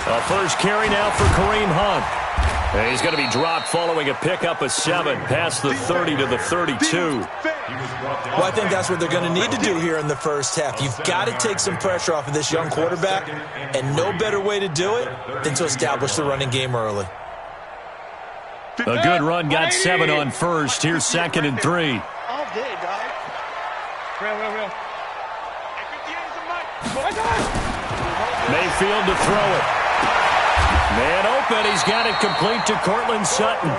A first carry now for Kareem Hunt. And he's going to be dropped following a pickup of 7 past the 30 to the 32. Well, I think that's what they're going to need to do here in the first half. You've got to take some pressure off of this young quarterback, and no better way to do it than to establish the running game early. A good run got 7 on first. Here's 2nd and 3. All day, dog. Real. Mayfield to throw it. Man open. He's got it complete to Cortland Sutton.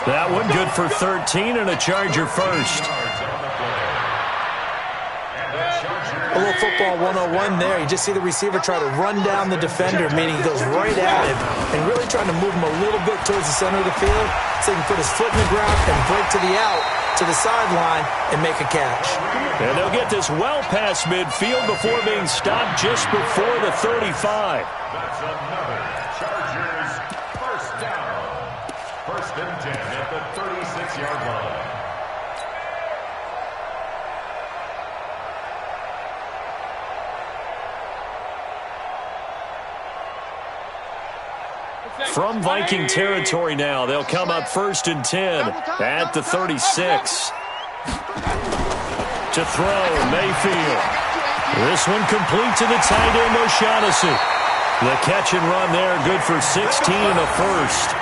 That one good for 13 and a Charger first. A little football 101 there. You just see the receiver try to run down the defender, meaning he goes right at him and really trying to move him a little bit towards the center of the field so he can put his foot in the ground and break to the out, to the sideline, and make a catch. And they'll get this well past midfield before being stopped just before the 35. That's another Chargers first down. 1st and 10 at the 36-yard line. From Viking territory now, they'll come up 1st and 10 at the 36. To throw, Mayfield. This one complete to the tight end, O'Shaughnessy. The catch and run there, good for 16 and a first.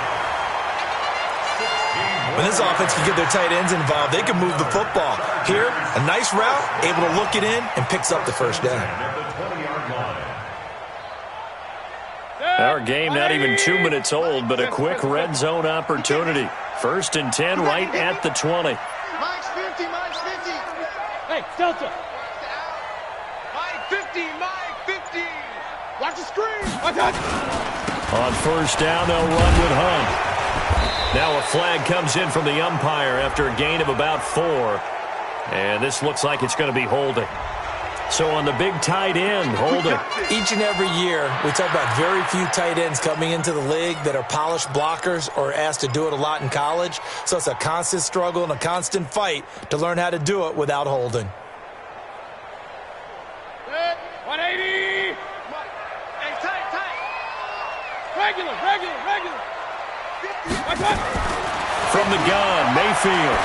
When this offense can get their tight ends involved, they can move the football. Here, a nice route, able to look it in, and picks up the first down. Our game not even 2 minutes old, but a quick red zone opportunity. 1st and 10 right at the 20. Mike's 50. Hey, Delta. Mike 50. Watch the screen. On 1st down, they'll run with Hunt. Now a flag comes in from the umpire after a gain of about 4. And this looks like it's going to be holding. So on the big tight end, holding. Each and every year, we talk about very few tight ends coming into the league that are polished blockers or asked to do it a lot in college. So it's a constant struggle and a constant fight to learn how to do it without holding. 180. Hey, tight. Regular. From the gun, Mayfield.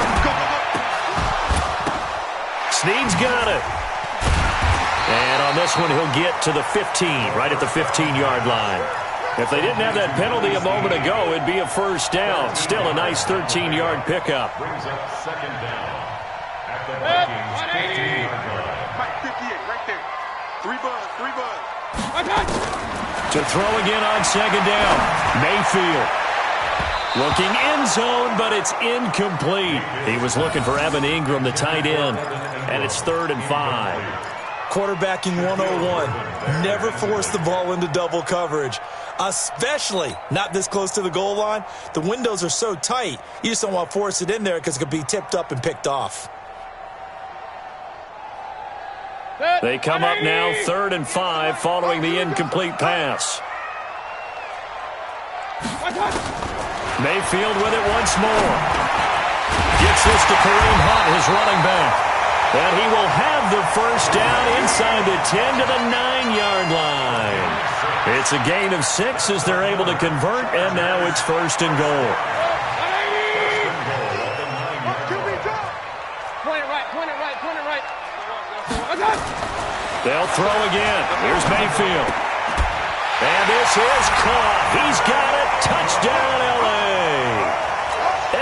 Snead's got it. And on this one, he'll get to the 15, right at the 15-yard line. If they didn't have that penalty a moment ago, it'd be a first down. Still a nice 13-yard pickup. Brings up 2nd down at the Vikings 15-yard line. Mike 58, right there. 3 bud. To throw again on 2nd down, Mayfield. Looking end zone, but it's incomplete. He was looking for Evan Ingram, the tight end, and it's 3rd and 5. Quarterbacking 101. Never force the ball into double coverage, especially not this close to the goal line. The windows are so tight, you just don't want to force it in there because it could be tipped up and picked off. They come up now 3rd and 5 following the incomplete pass. Mayfield with it once more. Gets this to Kareem Hunt, his running back. And he will have the first down inside the 10 to the 9-yard line. It's a gain of 6 as they're able to convert, and now it's 1st and goal. Point it right. They'll throw again. Here's Mayfield. And this is caught. He's got it. Touchdown, L.A.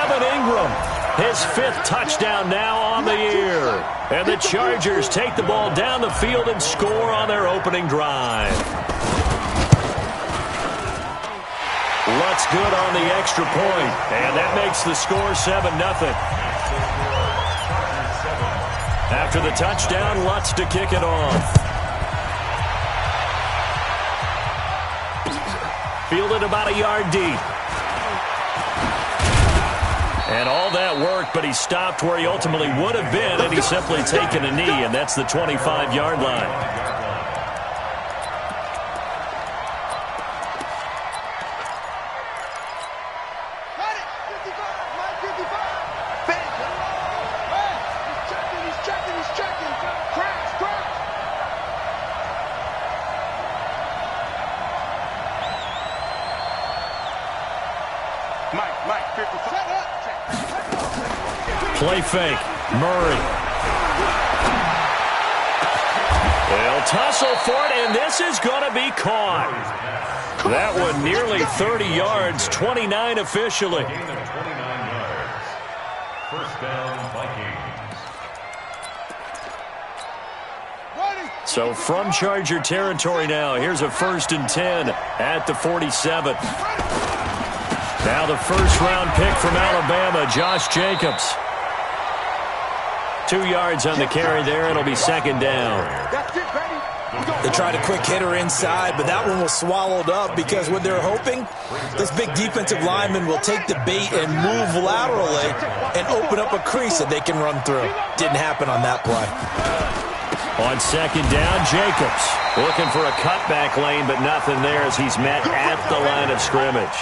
Evan Ingram, his 5th touchdown now on the year. And the Chargers take the ball down the field and score on their opening drive. Lutz good on the extra point, and that makes the score 7-0. After the touchdown, Lutz to kick it off. Fielded about a yard deep. And all that work, but he stopped where he ultimately would have been, and he's simply taken a knee, and that's the 25-yard line. Play fake. Murray. They'll tussle for it, and this is going to be caught. That one nearly 30 yards, 29 officially. Gain of 29 yards. First down, Vikings. So from Charger territory now, here's a 1st and 10 at the 47. Now the first-round pick from Alabama, Josh Jacobs. 2 yards on the carry there. It'll be 2nd down. They tried a quick hitter inside, but that one was swallowed up because what they're hoping, this big defensive lineman will take the bait and move laterally and open up a crease that they can run through. Didn't happen on that play. On 2nd down, Jacobs looking for a cutback lane, but nothing there as he's met at the line of scrimmage.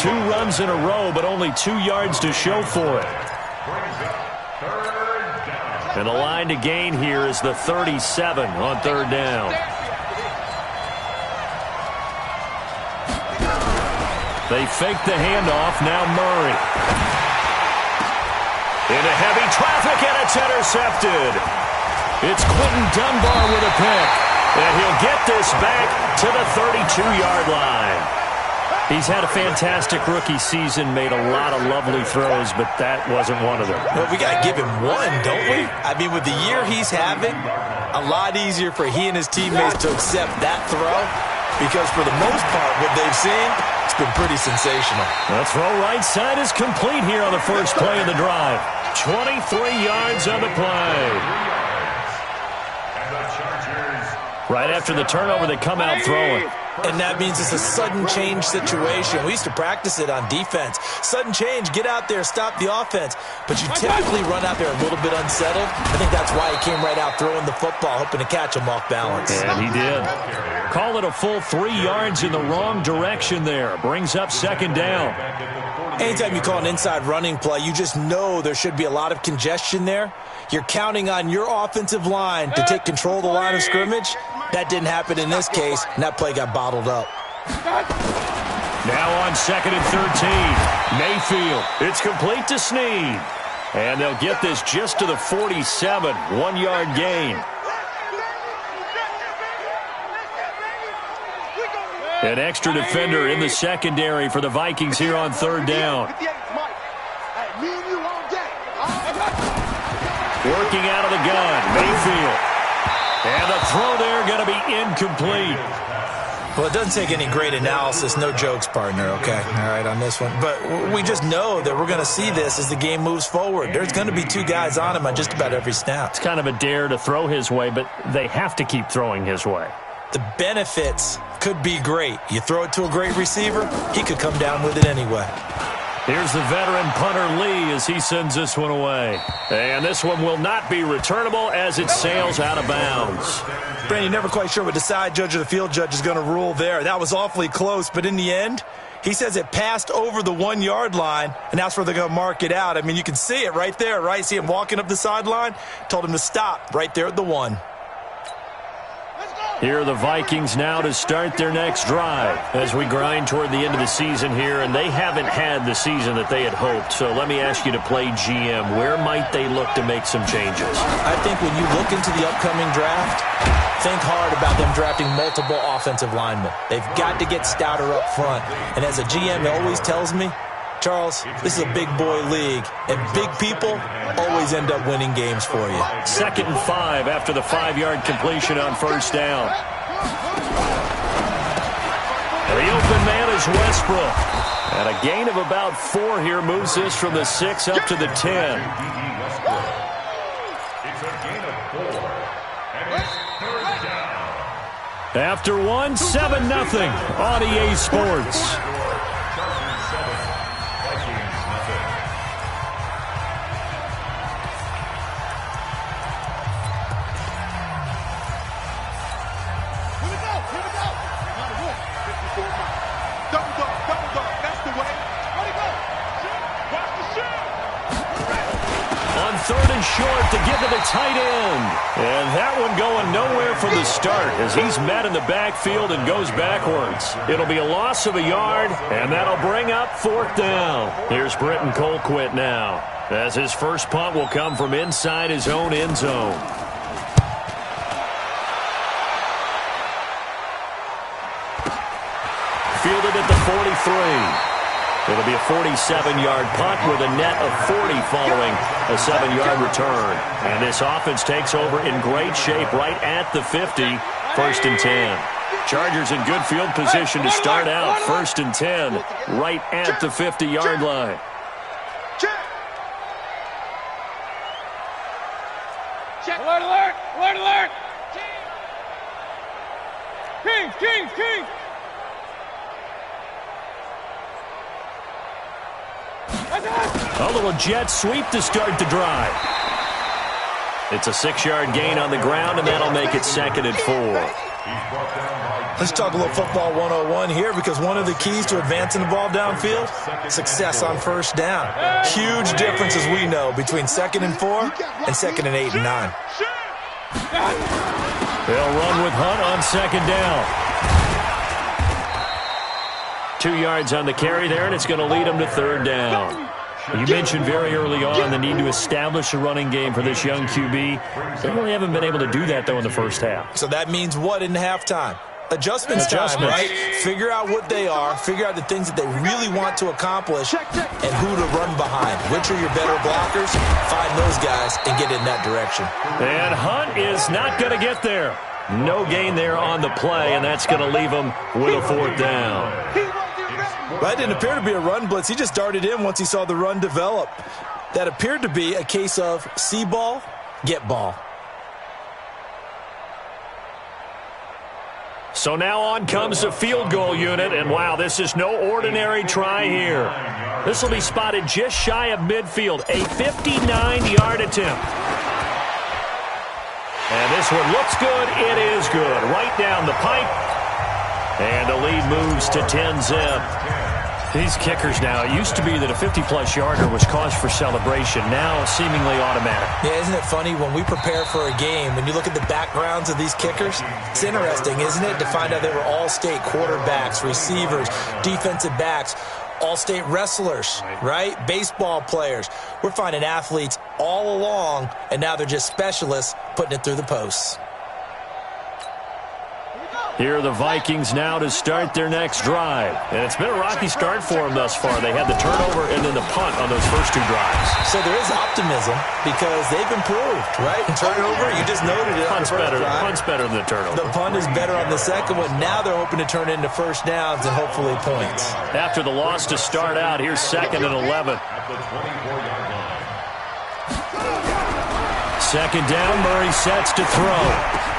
2 runs in a row, but only 2 yards to show for it. And the line to gain here is the 37 on 3rd down. They fake the handoff. Now Murray. Into heavy traffic, and it's intercepted. It's Quentin Dunbar with a pick. And he'll get this back to the 32-yard line. He's had a fantastic rookie season, made a lot of lovely throws, but that wasn't one of them. Well, we got to give him one, don't we? I mean, with the year he's having, a lot easier for he and his teammates to accept that throw because for the most part, what they've seen, it's been pretty sensational. The throw right side is complete here on the first play of the drive. 23 yards on the play. Right after the turnover, they come out throwing. And that means it's a sudden change situation. We used to practice it on defense. Sudden change, get out there, stop the offense. But you typically run out there a little bit unsettled. I think that's why he came right out throwing the football, hoping to catch him off balance. And he did. Call it a full 3 yards in the wrong direction there. Brings up 2nd down. Anytime you call an inside running play, you just know there should be a lot of congestion there. You're counting on your offensive line to take control of the line of scrimmage. That didn't happen in this case, and that play got bottled up. Now on 2nd and 13. Mayfield. It's complete to Snead. And they'll get this just to the 47. 1-yard gain. An extra defender in the secondary for the Vikings here on 3rd down. Working out of the gun, Mayfield. And the throw there going to be incomplete. Well, it doesn't take any great analysis. No jokes, partner, okay? All right, on this one. But we just know that we're going to see this as the game moves forward. There's going to be 2 guys on him on just about every snap. It's kind of a dare to throw his way, but they have to keep throwing his way. The benefits could be great. You throw it to a great receiver, he could come down with it anyway. Here's the veteran punter Lee as he sends this one away. And this one will not be returnable as it sails out of bounds. Brandon, you're never quite sure what the side judge or the field judge is going to rule there. That was awfully close, but in the end, he says it passed over the 1-yard line, and that's where they're going to mark it out. I mean, you can see it right there, right? See him walking up the sideline? Told him to stop right there at the 1. Here are the Vikings now to start their next drive as we grind toward the end of the season here, and they haven't had the season that they had hoped. So let me ask you to play GM. Where might they look to make some changes? I think when you look into the upcoming draft, think hard about them drafting multiple offensive linemen. They've got to get stouter up front. And as a GM, it always tells me, Charles, this is a big boy league, and big people always end up winning games for you. 2nd and 5 after the 5-yard completion on 1st down. The open man is Westbrook. And a gain of about 4 here moves this from the 6 up to the 10. It's a gain of 4. And it's 3rd down. After 1, 7-0 on EA Sports. third and short to give to the tight end. And that one going nowhere from the start as he's met in the backfield and goes backwards. It'll be a loss of a yard, and that'll bring up fourth down. Here's Britton Colquitt now, as his first punt will come from inside his own end zone. Fielded at the 43. It'll be a 47-yard punt with a net of 40 following a 7-yard return. And this offense takes over in great shape right at the 50, first and 10. Chargers in good field position to start out, first and 10, right at the 50-yard line. Alert, alert, alert, alert. Kings, Kings, Kings. A little jet sweep to start the drive. It's a 6-yard gain on the ground, and that'll make it second and 4. Let's talk a little football 101 here, because one of the keys to advancing the ball downfield, success on first down. Huge difference, as we know, between second and 4 and second and 8 and 9. They'll run with Hunt on second down. 2 yards on the carry there, and it's going to lead them to third down. You mentioned very early on the need to establish a running game for this young QB. They really haven't been able to do that, though, in the first half. So that means what in halftime? Adjustments time, right? Figure out what they are, figure out the things that they really want to accomplish, and who to run behind. Which are your better blockers? Find those guys and get in that direction. And Hunt is not going to get there. No gain there on the play, and that's going to leave him with a fourth down. That didn't appear to be a run blitz. He just darted in once he saw the run develop. That appeared to be a case of see ball, get ball. So now on comes the field goal unit, and wow, this is no ordinary try here. This will be spotted just shy of midfield, a 59-yard attempt. And this one looks good. It is good. Right down the pipe. And the lead moves to 10-zip. These kickers now, it used to be that a 50-plus yarder was cause for celebration. Now seemingly automatic. Yeah, isn't it funny when we prepare for a game, when you look at the backgrounds of these kickers, it's interesting, isn't it, to find out they were all-state quarterbacks, receivers, defensive backs, all-state wrestlers, right? Baseball players. We're finding athletes all along, and now they're just specialists putting it through the posts. Here are the Vikings now to start their next drive. And it's been a rocky start for them thus far. They had the turnover and then the punt on those first 2 drives. So there is optimism because they've improved, right? Turnover, you just noted it. Punt's better than the turnover. The punt is better on the second one. Now they're hoping to turn into first downs and hopefully points. After the loss to start out, here's second and 11. Second down, Murray sets to throw.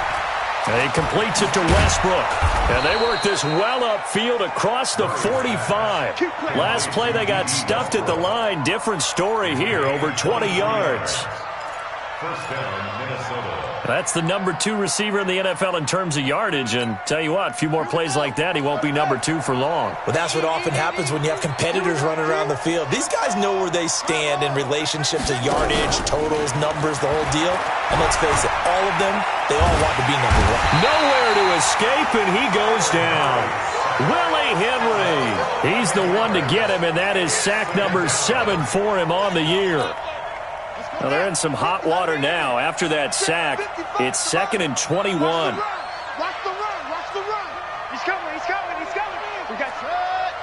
And he completes it to Westbrook. And they work this well upfield across the 45. Last play, they got stuffed at the line. Different story here, over 20 yards. First down, Minnesota. That's the number 2 receiver in the NFL in terms of yardage. And tell you what, a few more plays like that, he won't be number 2 for long. Well, that's what often happens when you have competitors running around the field. These guys know where they stand in relationship to yardage, totals, numbers, the whole deal. And let's face it, all of them, they all want to be number 1. Nowhere to escape, and he goes down. Willie Henry. He's the one to get him, and that is sack number 7 for him on the year. Now they're in some hot water now. After that sack, it's second and 21. Watch the run, watch the run. He's coming, he's coming, he's coming. We got cut.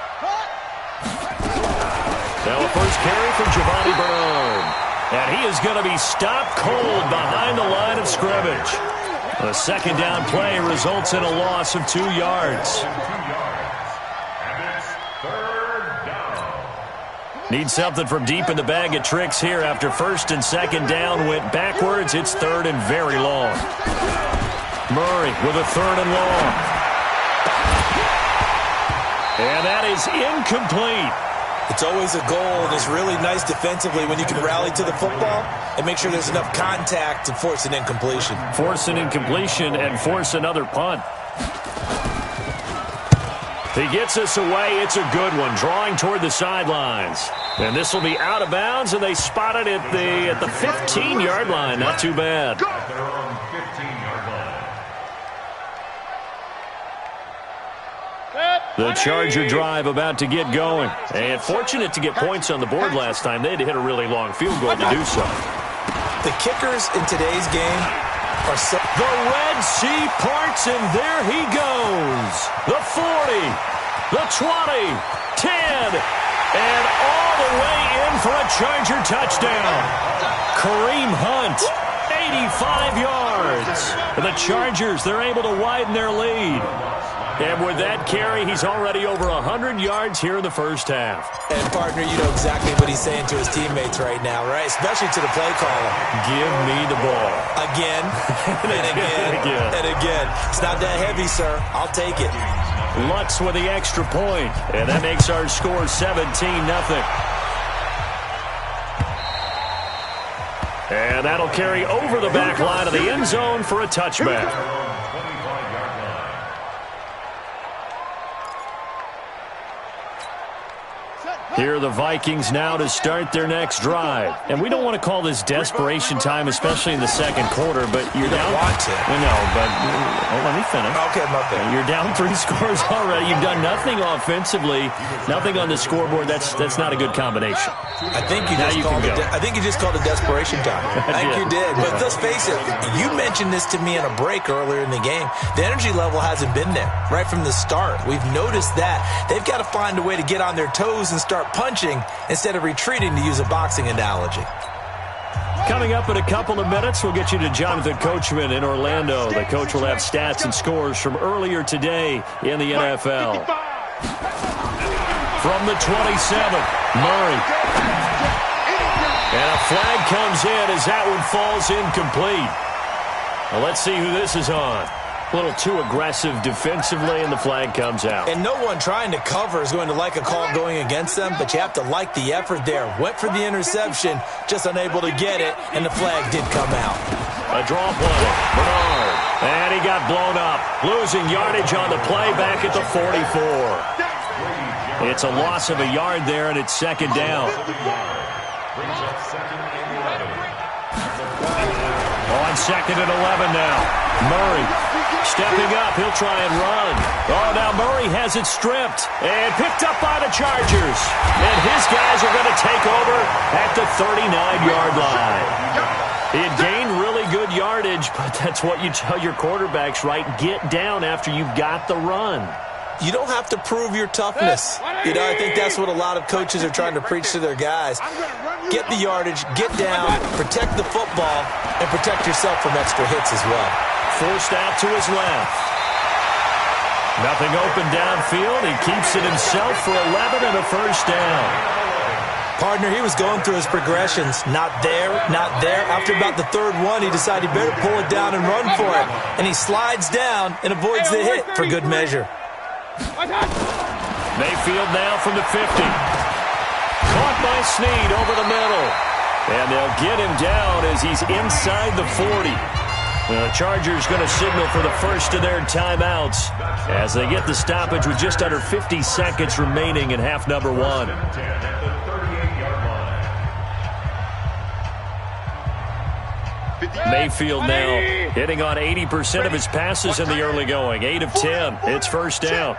Now a first carry from Giovanni Bernard. And he is going to be stopped cold behind the line of scrimmage. The second down play results in a loss of 2 yards. Need something from deep in the bag of tricks here after first and second down went backwards. It's third and very long. Murray with a third and long. And that is incomplete. It's always a goal, and it's really nice defensively when you can rally to the football and make sure there's enough contact to force an incompletion. Force an incompletion and force another punt. He gets us away. It's a good one, drawing toward the sidelines. And this will be out of bounds, and they spot it at the 15-yard line. Not too bad. At their own 15-yard line. The Charger drive about to get going. And fortunate to get points on the board last time. They had to hit a really long field goal to do so. The kickers in today's game are so... The Red Sea parts, and there he goes. The 40, the 20, 10, and all the way in for a Charger touchdown. Kareem Hunt, 85 yards. The Chargers, they're able to widen their lead. And with that carry, he's already over 100 yards here in the first half. And, partner, you know exactly what he's saying to his teammates right now, right? Especially to the play caller. Give me the ball. Again, and again, and again. It's not that heavy, sir. I'll take it. Lutz with the extra point. And that makes our score 17-0. And that'll carry over the back line of the end zone for a touchback. Here are the Vikings now to start their next drive. And we don't want to call this desperation time, especially in the second quarter, but you're down. Want to. I know, but let me finish. Okay, I'm up there. You're down 3 scores already. You've done nothing offensively, nothing on the scoreboard. That's not a good combination. I think you just called it desperation time. I think you did. But let's face it, you mentioned this to me in a break earlier in the game. The energy level hasn't been there right from the start. We've noticed that. They've got to find a way to get on their toes and start punching instead of retreating, to use a boxing analogy. Coming up in a couple of minutes, we'll get you to Jonathan Coachman in Orlando. The coach will have stats and scores from earlier today in the NFL. From the 27, Murray. And a flag comes in as that one falls incomplete. Well, let's see who this is on. A little too aggressive defensively, and the flag comes out. And no one trying to cover is going to like a call going against them, but you have to like the effort there. Went for the interception, just unable to get it, and the flag did come out. A draw play. Bernard. And he got blown up. Losing yardage on the play back at the 44. It's a loss of a yard there, and it's second down. Brings up second and 11. On second and 11 now. Murray stepping up. He'll try and run. Oh, now Murray has it stripped and picked up by the Chargers. And his guys are going to take over at the 39-yard line. He had gained really good yardage, but that's what you tell your quarterbacks, right? Get down after you've got the run. You don't have to prove your toughness. You know, I think that's what a lot of coaches are trying to preach to their guys. Get the yardage, get down, protect the football, and protect yourself from extra hits as well. Forced out to his left. Nothing open downfield. He keeps it himself for 11 and a first down. Partner, he was going through his progressions. Not there, not there. After about the third one, he decided he better pull it down and run for it. And he slides down and avoids the hit for good measure. Mayfield now from the 50. Caught by Snead over the middle. And they'll get him down as he's inside the 40. The Chargers going to signal for the first of their timeouts as they get the stoppage with just under 50 seconds remaining in half number one. Mayfield now hitting on 80% of his passes in the early going. 8 of 10. It's first down.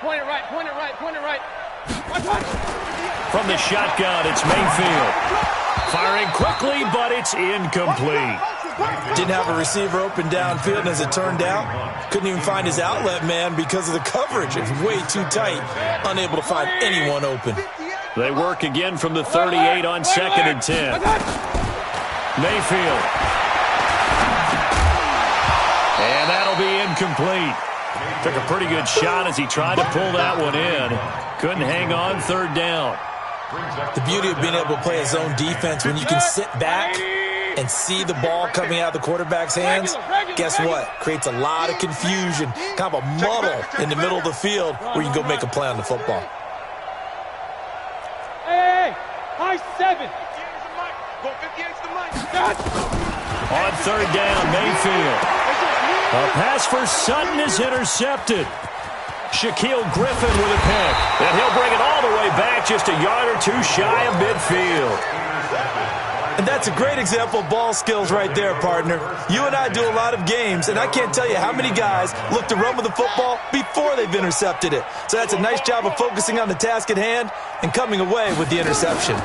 Point it right, point it right, point it right. From the shotgun, it's Mayfield. Firing quickly, but it's incomplete. Didn't have a receiver open downfield, and as it turned out, couldn't even find his outlet man because of the coverage. It's way too tight, unable to find anyone open. They work again from the 38 on second and 10. Mayfield. And that'll be incomplete. Took a pretty good shot as he tried to pull that one in. Couldn't hang on, third down. The beauty of being able to play a zone defense when you can sit back and see the ball coming out of the quarterback's hands, guess what? Creates a lot of confusion, kind of a muddle in the middle of the field where you can go make a play on the football. Hey, high 7. On third down, Mayfield. A pass for Sutton is intercepted. Shaquille Griffin with a pick. And he'll bring it all the way back just a yard or two shy of midfield. And that's a great example of ball skills right there, partner. You and I do a lot of games, and I can't tell you how many guys look to run with the football before they've intercepted it. So that's a nice job of focusing on the task at hand and coming away with the interception.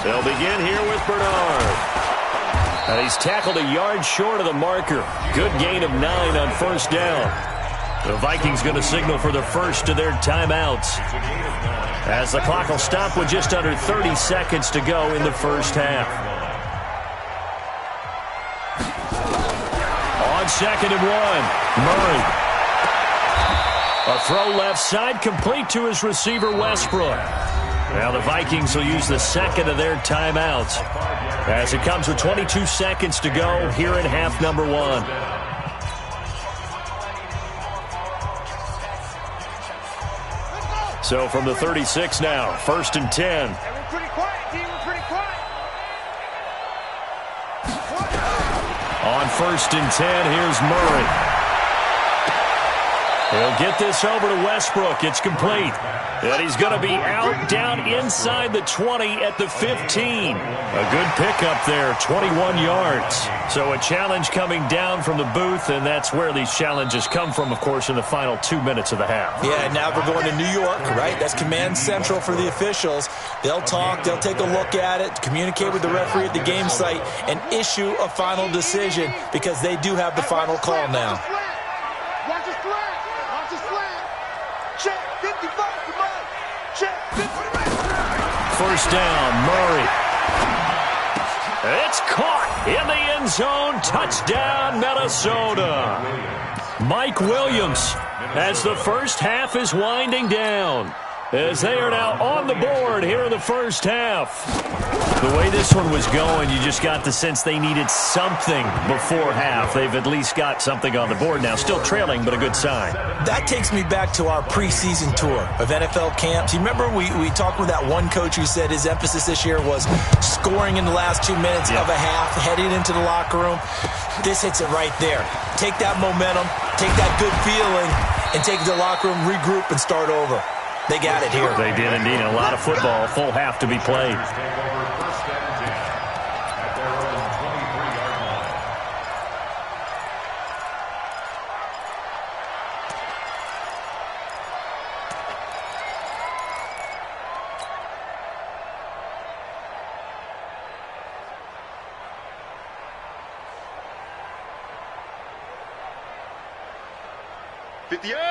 They'll begin here with Bernard. And he's tackled a yard short of the marker. Good gain of 9 on first down. The Vikings going to signal for the first of their timeouts, as the clock will stop with just under 30 seconds to go in the first half. On 2nd and 1, Murray. A throw left side, complete to his receiver, Westbrook. Now the Vikings will use the second of their timeouts, as it comes with 22 seconds to go here in half number 1. So from the 36 now, 1st and 10. We're pretty quiet, team. We're pretty quiet. On 1st and 10, here's Murray. He'll get this over to Westbrook. It's complete. And he's going to be out down inside the 20 at the 15. A good pickup there, 21 yards. So a challenge coming down from the booth, and that's where these challenges come from, of course, in the final 2 minutes of the half. Yeah, now we're going to New York, right? That's command central for the officials. They'll talk, they'll take a look at it, communicate with the referee at the game site, and issue a final decision, because they do have the final call now. Watch the slant. Watch the slant. Check 55 to Murray. Check 55. First down, Murray. It's caught in the end zone. Touchdown, Minnesota. Mike Williams, as the first half is winding down, as they are now on the board here in the first half. The way this one was going, you just got the sense they needed something before half. They've at least got something on the board now. Still trailing, but a good sign. That takes me back to our preseason tour of NFL camps. You remember we talked with that one coach who said his emphasis this year was scoring in the last 2 minutes of a half, heading into the locker room. This hits it right there. Take that momentum, take that good feeling, and take it to the locker room, regroup, and start over. They got it here. They did indeed. A lot of football, full half to be played.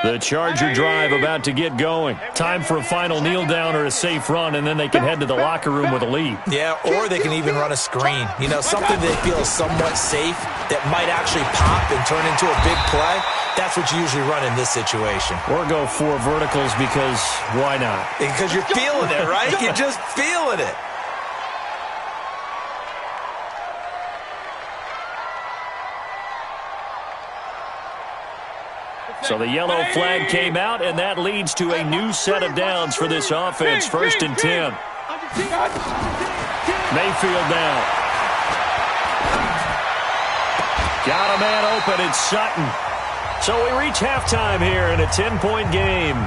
The Charger drive about to get going. Time for a final kneel down or a safe run, and then they can head to the locker room with a lead. Yeah, or they can even run a screen. You know, something they feel is somewhat safe that might actually pop and turn into a big play. That's what you usually run in this situation. Or go 4 verticals, because why not? Because you're feeling it, right? You're just feeling it. So the yellow flag came out, and that leads to a new set of downs for this offense. 1st and 10. Mayfield now. Got a man open. It's Sutton. So we reach halftime here in a 10-point game.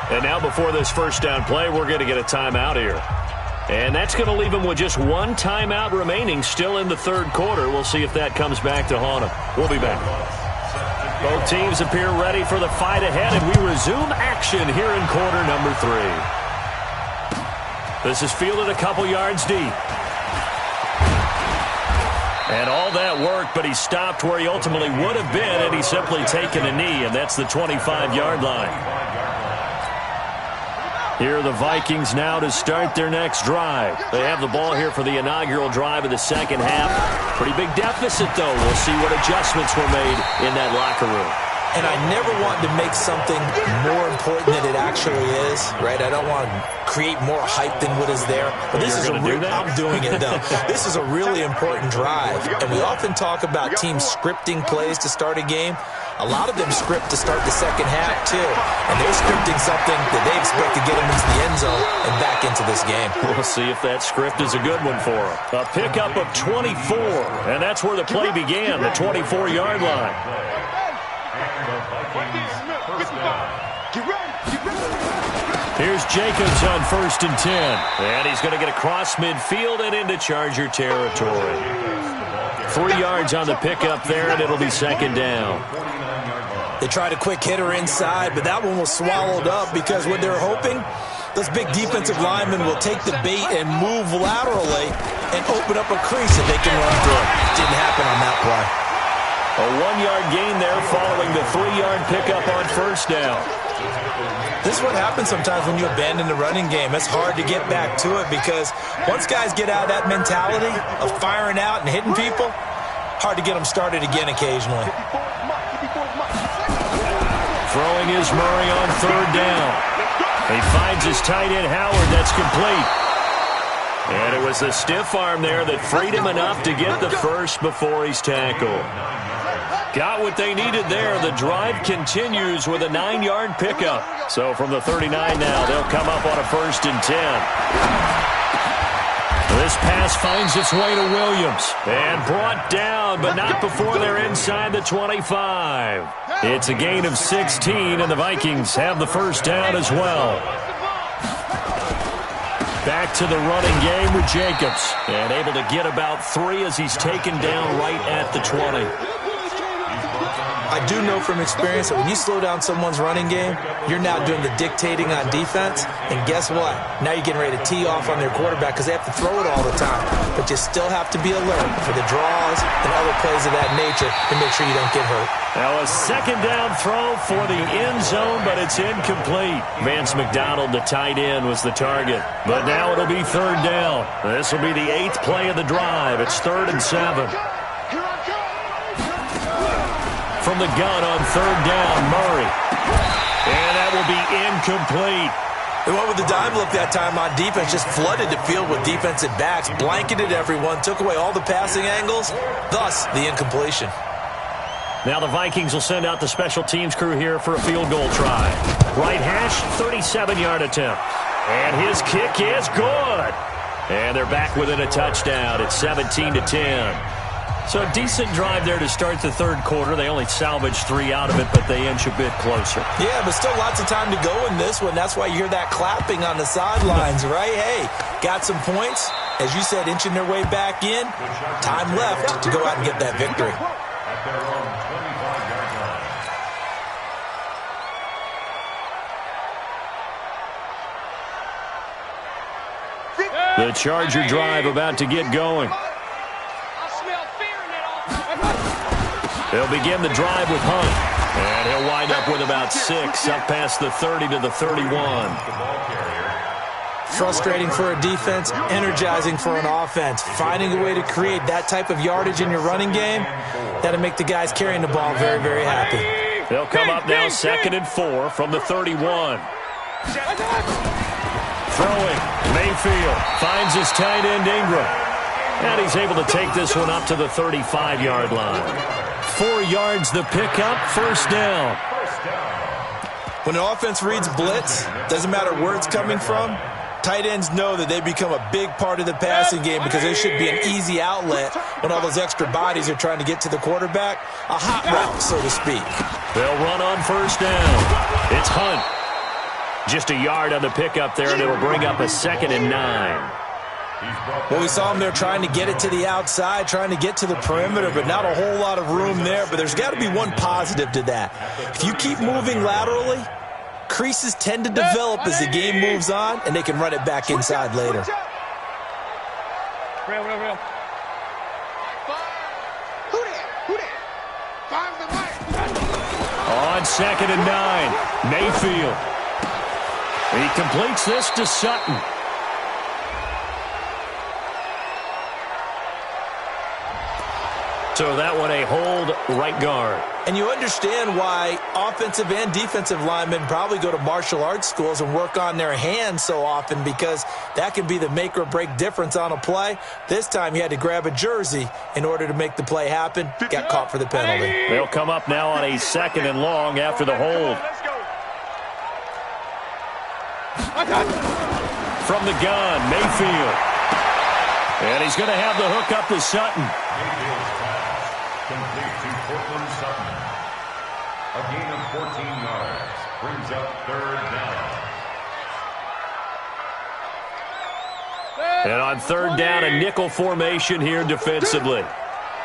And now before this first down play, we're going to get a timeout here. And that's going to leave them with just 1 timeout remaining still in the 3rd quarter. We'll see if that comes back to haunt them. We'll be back. Both teams appear ready for the fight ahead, and we resume action here in quarter number 3. This is fielded a couple yards deep. And all that work, but he stopped where he ultimately would have been, and he's simply taken a knee, and that's the 25-yard line. Here are the Vikings now to start their next drive. They have the ball here for the inaugural drive of the second half. Pretty big deficit, though. We'll see what adjustments were made in that locker room. And I never want to make something more important than it actually is, right? I don't want to create more hype than what is there. But this is a real, I'm doing it, though. This is a really important drive. And we often talk about teams scripting plays to start a game. A lot of them script to start the second half, too. And they're scripting something that they expect to get them into the end zone and back into this game. We'll see if that script is a good one for them. A pickup of 24, and that's where the play began, the 24-yard line. The Vikings first down. Get ready. Get ready. Here's Jacobs on 1st and 10. And he's going to get across midfield and into Charger territory. 3 yards on the pickup there, and it'll be 2nd down. They tried a quick hitter inside, but that one was swallowed up because what they're hoping, those big defensive linemen will take the bait and move laterally and open up a crease that they can run through. Didn't happen on that play. A 1-yard gain there following the 3-yard pickup on 1st down. This is what happens sometimes when you abandon the running game. It's hard to get back to it because once guys get out of that mentality of firing out and hitting people, hard to get them started again occasionally. Throwing is Murray on 3rd down. He finds his tight end Howard. That's complete. And it was the stiff arm there that freed him enough to get the first before he's tackled. Got what they needed there. The drive continues with a 9-yard pickup. So from the 39 now, they'll come up on a 1st and 10. This pass finds its way to Williams. And brought down, but not before they're inside the 25. It's a gain of 16, and the Vikings have the 1st down as well. Back to the running game with Jacobs. And able to get about 3 as he's taken down right at the 20. I do know from experience that when you slow down someone's running game, you're now doing the dictating on defense. And guess what? Now you're getting ready to tee off on their quarterback because they have to throw it all the time. But you still have to be alert for the draws and other plays of that nature to make sure you don't get hurt. Now a 2nd down throw for the end zone, but it's incomplete. Vance McDonald, the tight end, was the target. But now it'll be 3rd down. This will be the 8th play of the drive. It's 3rd and 7. From the gun on 3rd down, Murray. And that will be incomplete. They went with the dime look that time on defense, just flooded the field with defensive backs, blanketed everyone, took away all the passing angles, thus the incompletion. Now the Vikings will send out the special teams crew here for a field goal try. Right hash, 37-yard attempt. And his kick is good. And they're back within a touchdown. It's 17-10. So a decent drive there to start the 3rd quarter. They only salvaged 3 out of it, but they inch a bit closer. Yeah, but still lots of time to go in this one. That's why you hear that clapping on the sidelines, right? Hey, got some points. As you said, inching their way back in. Time left to go out and get that victory. At their own 25-yard line. The Charger drive about to get going. They'll begin the drive with Hunt. And he'll wind up with about 6 up past the 30 to the 31. Frustrating for a defense, energizing for an offense. Finding a way to create that type of yardage in your running game, that'll make the guys carrying the ball very, very happy. They'll come up now 2nd and 4 from the 31. Throwing, Mayfield finds his tight end Ingram. And he's able to take this one up to the 35-yard line. 4 yards the pickup, 1st down. When an offense reads blitz, doesn't matter where it's coming from, tight ends know that they become a big part of the passing game because they should be an easy outlet when all those extra bodies are trying to get to the quarterback. A hot route, so to speak. They'll run on 1st down. It's Hunt. Just a yard on the pickup there, and it'll bring up a 2nd and 9. Well, we saw him there trying to get it to the outside, trying to get to the perimeter, but not a whole lot of room there. But there's got to be one positive to that. If you keep moving laterally, creases tend to develop as the game moves on, and they can run it back inside later. Real. Who that? Five the mic. On 2nd and 9, Mayfield. He completes this to Sutton. So that one a hold right guard. And you understand why offensive and defensive linemen probably go to martial arts schools and work on their hands so often because that can be the make or break difference on a play. This time he had to grab a jersey in order to make the play happen. Got caught for the penalty. They'll come up now on a 2nd and long after the hold. From the gun, Mayfield. And he's going to have the hook up to Sutton. A gain of 14 yards brings up third down. And on third down, a nickel formation here defensively.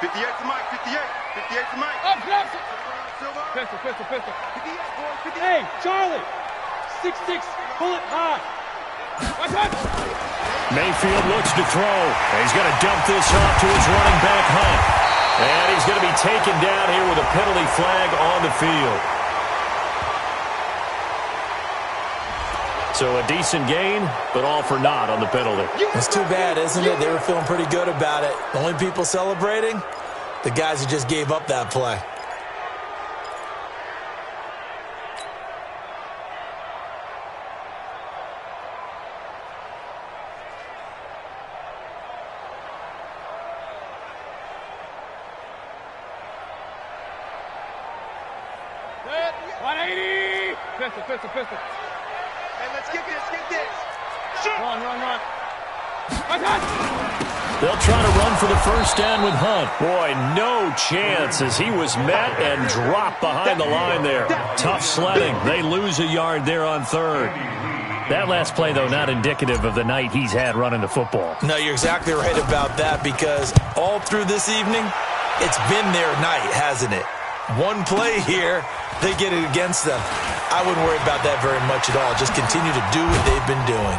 58 to Mike, 58. 58 to Mike. Up, pistol. Hey, Charlie. 6'6", pull it high. Mayfield looks to throw. And he's going to dump this off to his running back, Hunt. And he's going to be taken down here with a penalty flag on the field. So a decent gain, but all for naught on the penalty. It's too bad, isn't it? They were feeling pretty good about it. The only people celebrating, the guys who just gave up that play. Pistol. Hey, let's get this. Shoot. Run. They'll try to run for the first down with Hunt. Boy, no chance as he was met and dropped behind the line there. Tough sledding. They lose a yard there on third. That last play, though, not indicative of the night he's had running the football. No, you're exactly right about that because all through this evening, it's been their night, hasn't it? One play here, they get it against them. I wouldn't worry about that very much at all. Just continue to do what they've been doing.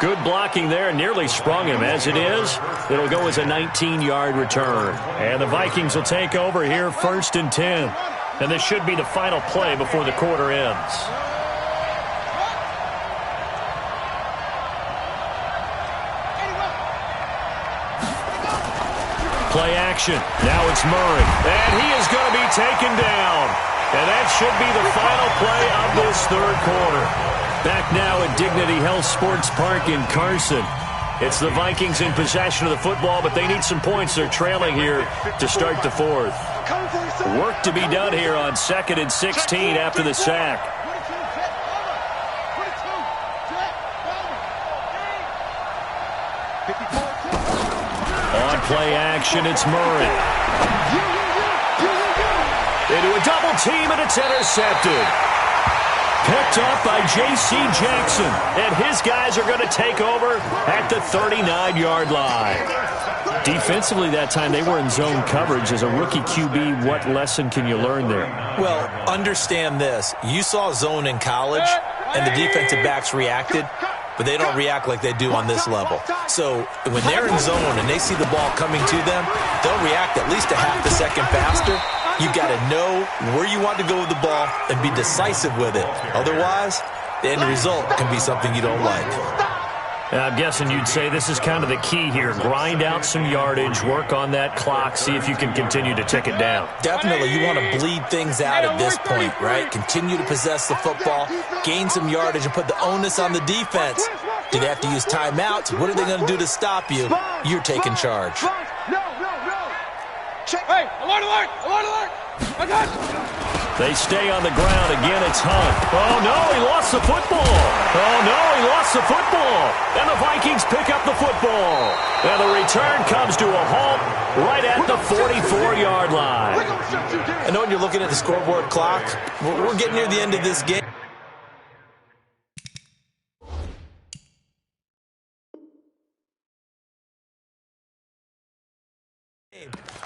Good blocking there. Nearly sprung him. As it is, it'll go as a 19-yard return. And the Vikings will take over here, 1st and 10. And this should be the final play before the quarter ends. Play action. Now it's Murray. And he is going to be taken down. And that should be the final play of this third quarter. Back now at Dignity Health Sports Park in Carson. It's the Vikings in possession of the football, but they need some points. They're trailing here to start the fourth. Work to be done here on 2nd and 16 after the sack. On play action, it's Murray. Into a double team, and it's intercepted. Picked up by J.C. Jackson, and his guys are going to take over at the 39-yard line. Defensively that time, they were in zone coverage. As a rookie QB, what lesson can you learn there? Well, understand this. You saw zone in college, and the defensive backs reacted, but they don't react like they do on this level. So when they're in zone and they see the ball coming to them, they'll react at least a half a second faster. You've got to know where you want to go with the ball and be decisive with it. Otherwise, the end result can be something you don't like. And I'm guessing you'd say this is kind of the key here. Grind out some yardage, work on that clock, see if you can continue to tick it down. Definitely, you want to bleed things out at this point, right? Continue to possess the football, gain some yardage, and put the onus on the defense. Do they have to use timeouts? What are they going to do to stop you? You're taking charge. Hey, alert! I got you. They stay on the ground. Again, it's Hunt. Oh, no, he lost the football. Oh, no, he lost the football. And the Vikings pick up the football. And the return comes to a halt right at the 44-yard line. I know when you're looking at the scoreboard clock, we're getting near the end of this game.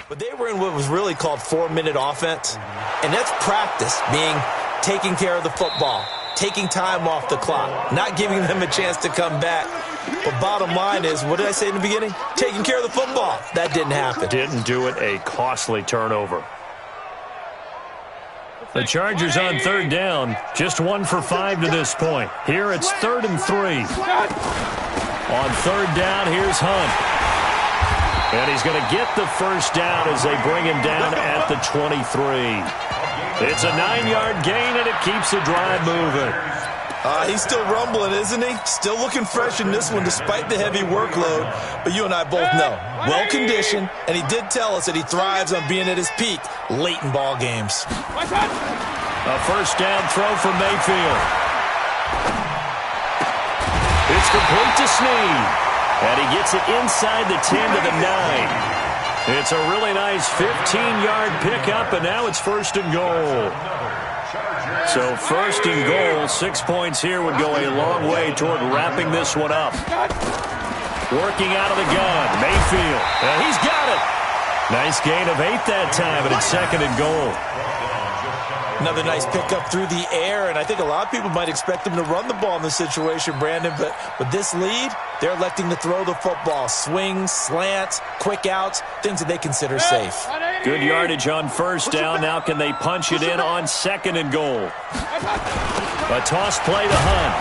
But they were in what was really called 4-minute offense, and that's practice, being taking care of the football, taking time off the clock, not giving them a chance to come back. But bottom line is, what did I say in the beginning? Taking care of the football. That didn't happen. Didn't do it, a costly turnover. The Chargers on third down, just 1 for 5 to this point. Here it's 3rd and 3. On third down, here's Hunt. And he's going to get the first down as they bring him down at the 23. It's a 9-yard gain, and it keeps the drive moving. He's still rumbling, isn't he? Still looking fresh in this one despite the heavy workload. But you and I both know, well-conditioned, and he did tell us that he thrives on being at his peak late in ball games. A first down throw for Mayfield. It's complete to Snead. And he gets it inside the 10 to the 9. It's a really nice 15-yard pickup, and now it's 1st and goal. So 1st and goal, 6 points here would go a long way toward wrapping this one up. Working out of the gun, Mayfield, and he's got it. Nice gain of 8 that time, and it's 2nd and goal. Another nice pickup through the air, and I think a lot of people might expect them to run the ball in this situation, Brandon, but with this lead, they're electing to throw the football. Swings, slants, quick outs, things that they consider safe. Good yardage on 1st down. Now can they punch it in on 2nd and goal? A toss play to Hunt.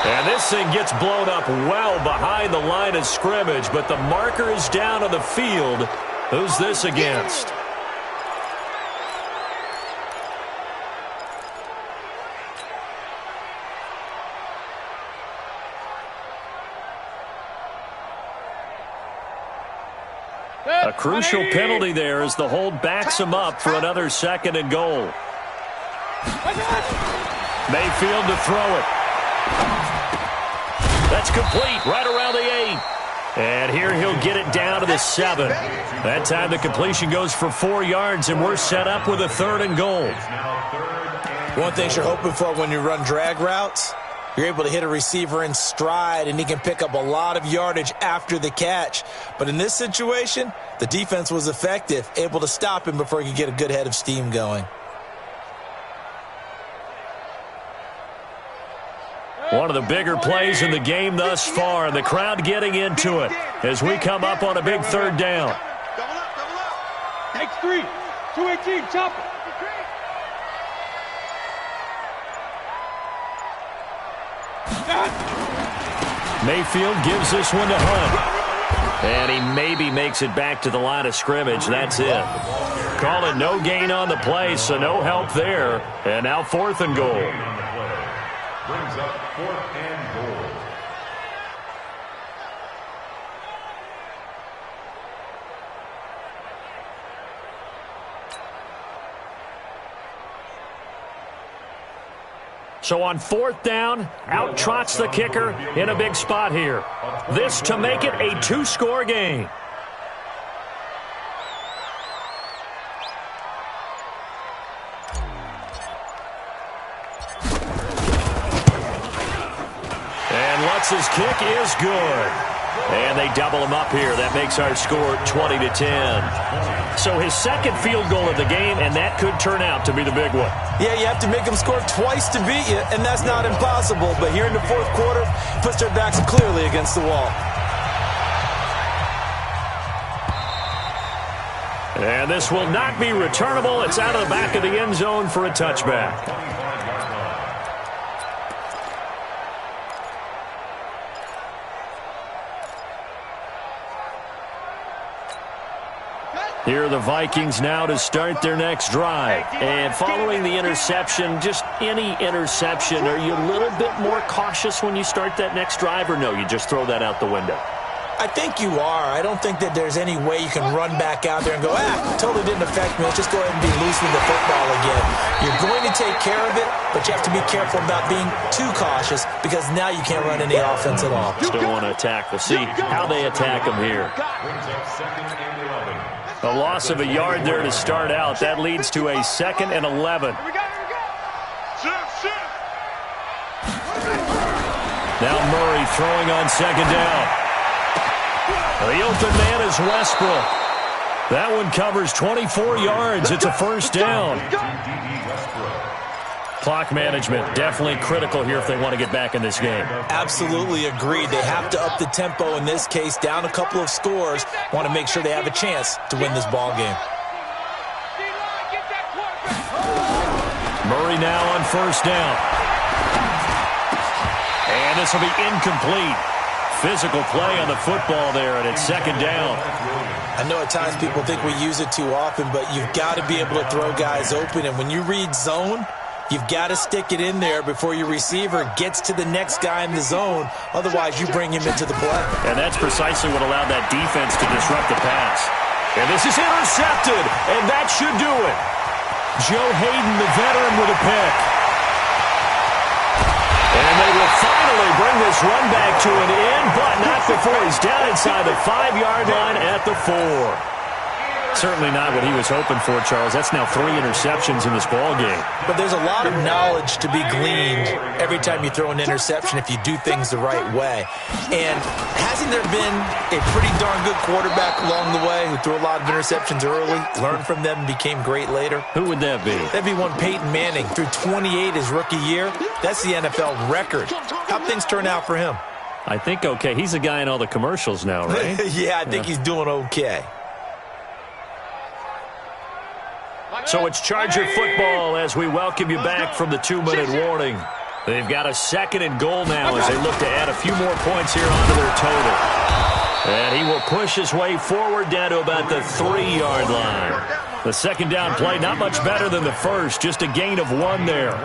And this thing gets blown up well behind the line of scrimmage, but the marker is down on the field. Who's this against? A crucial penalty there as the hold backs him up for another 2nd and goal. Mayfield to throw it. That's complete right around the 8. And here he'll get it down to the 7. That time the completion goes for 4 yards, and we're set up with a 3rd and goal. One thing you're hoping for when you run drag routes, you're able to hit a receiver in stride, and he can pick up a lot of yardage after the catch. But in this situation, the defense was effective, able to stop him before he could get a good head of steam going. One of the bigger plays in the game thus far, and the crowd getting into it as we come up on a big 3rd down. Takes 3. 218, chop it. Mayfield gives this one to Hunt. And he maybe makes it back to the line of scrimmage. That's it. Call it no gain on the play, so no help there. And now 4th and goal. Brings up 4th and goal. So on 4th down, out trots the kicker in a big spot here. This to make it a 2-score game. And Lutz's kick is good. And they double him up here. That makes our score 20-10. So his 2nd field goal of the game, and that could turn out to be the big one. Yeah, you have to make them score twice to beat you, and that's not impossible. But here in the 4th quarter, puts their backs clearly against the wall. And this will not be returnable. It's out of the back of the end zone for a touchback. Here are the Vikings now to start their next drive. And following the interception, just any interception, are you a little bit more cautious when you start that next drive, or no, you just throw that out the window? I think you are. I don't think that there's any way you can run back out there and go, totally didn't affect me. Let's just go ahead and be loose with the football again. You're going to take care of it, but you have to be careful about being too cautious because now you can't run any offense at all. Still want to attack. We'll see how they attack them here. A loss of a yard there to start out. That leads to a 2nd and 11. Now Murray throwing on 2nd down. The open man is Westbrook. That one covers 24 yards. It's a 1st down. Clock management definitely critical here if they want to get back in this game. Absolutely agreed. They have to up the tempo in this case, down a couple of scores. Want to make sure they have a chance to win this ball game. Murray now on 1st down. And this will be incomplete. Physical play on the football there, and it's 2nd down. I know at times people think we use it too often, but you've got to be able to throw guys open. And when you read zone, you've got to stick it in there before your receiver gets to the next guy in the zone. Otherwise, you bring him into the play. And that's precisely what allowed that defense to disrupt the pass. And this is intercepted, and that should do it. Joe Hayden, the veteran, with a pick. And they will finally bring this run back to an end, but not before he's down inside the 5-yard line at the 4. Certainly not what he was hoping for, Charles. That's now 3 interceptions in this ball game. But there's a lot of knowledge to be gleaned every time you throw an interception if you do things the right way. And hasn't there been a pretty darn good quarterback along the way who threw a lot of interceptions early, learned from them, and became great later? Who would that be? That'd be one Peyton Manning. Threw 28 his rookie year. That's the NFL record. How'd things turn out for him? I think okay. He's a guy in all the commercials now, right? Yeah, I think he's doing okay. So it's Charger football as we welcome you back from the 2-minute warning. They've got a 2nd and goal now as they look to add a few more points here onto their total. And he will push his way forward down to about the 3-yard line. The 2nd down play, not much better than the first, just a gain of 1 there.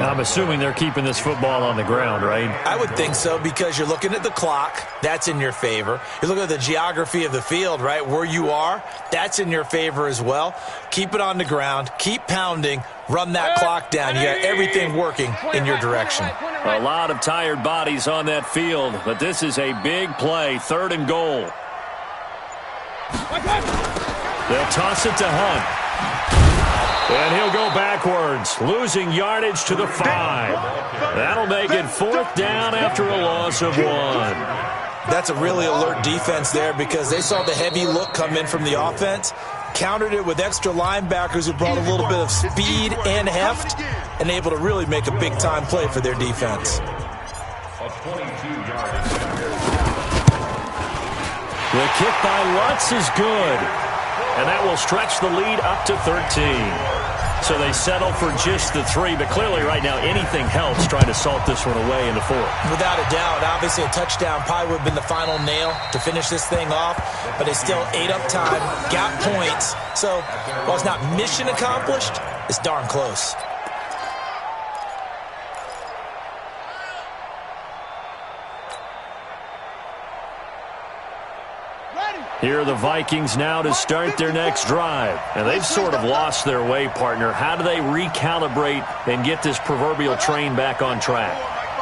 I'm assuming they're keeping this football on the ground, right? I would think so because you're looking at the clock. That's in your favor. You're looking at the geography of the field, right? Where you are, that's in your favor as well. Keep it on the ground. Keep pounding. Run that clock down. You got everything working in your direction. A lot of tired bodies on that field, but this is a big play. 3rd and goal. They'll toss it to Hunt. And he'll go backwards, losing yardage to the 5. That'll make it 4th down after a loss of 1. That's a really alert defense there because they saw the heavy look come in from the offense, countered it with extra linebackers who brought a little bit of speed and heft, and able to really make a big-time play for their defense. The kick by Lutz is good, and that will stretch the lead up to 13. So they settle for just the 3, but clearly right now anything helps trying to salt this one away in the 4th. Without a doubt, obviously a touchdown probably would have been the final nail to finish this thing off, but they still ate up time, got points. So while it's not mission accomplished, it's darn close. Here are the Vikings now to start their next drive. And they've sort of lost their way, partner. How do they recalibrate and get this proverbial train back on track?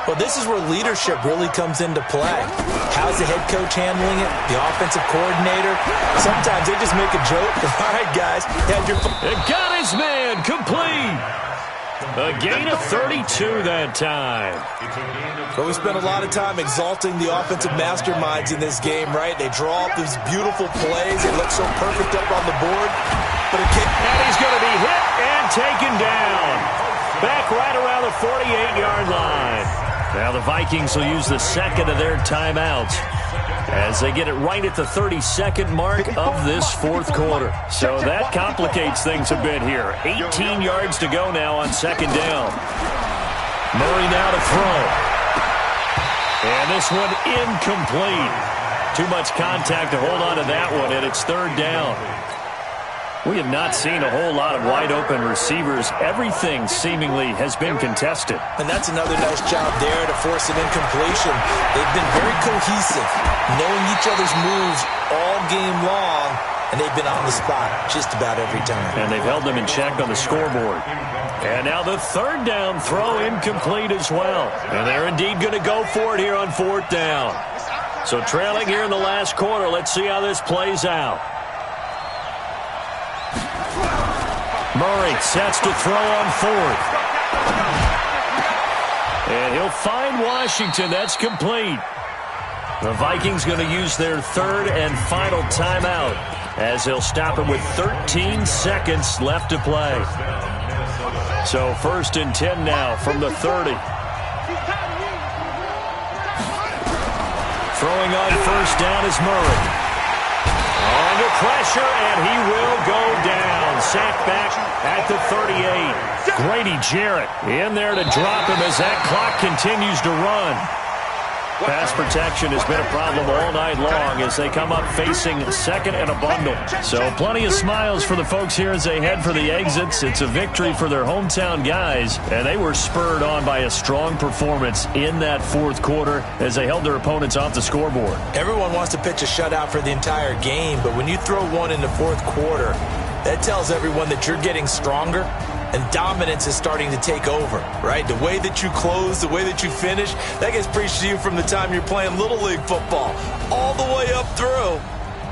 Well, this is where leadership really comes into play. How's the head coach handling it? The offensive coordinator? Sometimes they just make a joke. All right, guys. It got his man complete. A gain of 32 that time. But we spent a lot of time exalting the offensive masterminds in this game, right? They draw up these beautiful plays. They look so perfect up on the board. But and he's going to be hit and taken down. Back right around the 48-yard line. Now the Vikings will use the 2nd of their timeouts as they get it right at the 32nd mark of this 4th quarter. So that complicates things a bit here. 18 yards to go now on 2nd down. Murray now to throw. And this one incomplete. Too much contact to hold on to that one, and it's 3rd down. We have not seen a whole lot of wide-open receivers. Everything seemingly has been contested. And that's another nice job there to force an incompletion. They've been very cohesive, knowing each other's moves all game long, and they've been on the spot just about every time. And they've held them in check on the scoreboard. And now the 3rd down throw incomplete as well. And they're indeed going to go for it here on 4th down. So trailing here in the last quarter, let's see how this plays out. Murray sets to throw on 4th. And he'll find Washington. That's complete. The Vikings going to use their 3rd and final timeout as they'll stop him with 13 seconds left to play. So 1st and 10 now from the 30. Throwing on 1st down is Murray. Under pressure, and he will go down. Sacked back at the 38. Grady Jarrett in there to drop him as that clock continues to run. Pass protection has been a problem all night long as they come up facing 2nd and a bundle. So plenty of smiles for the folks here as they head for the exits. It's a victory for their hometown guys, and they were spurred on by a strong performance in that 4th quarter as they held their opponents off the scoreboard. Everyone wants to pitch a shutout for the entire game, but when you throw one in the 4th quarter, that tells everyone that you're getting stronger and dominance is starting to take over, right? The way that you close, the way that you finish, that gets preached to you from the time you're playing Little League football all the way up through.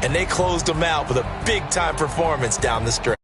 And they closed them out with a big-time performance down the stretch.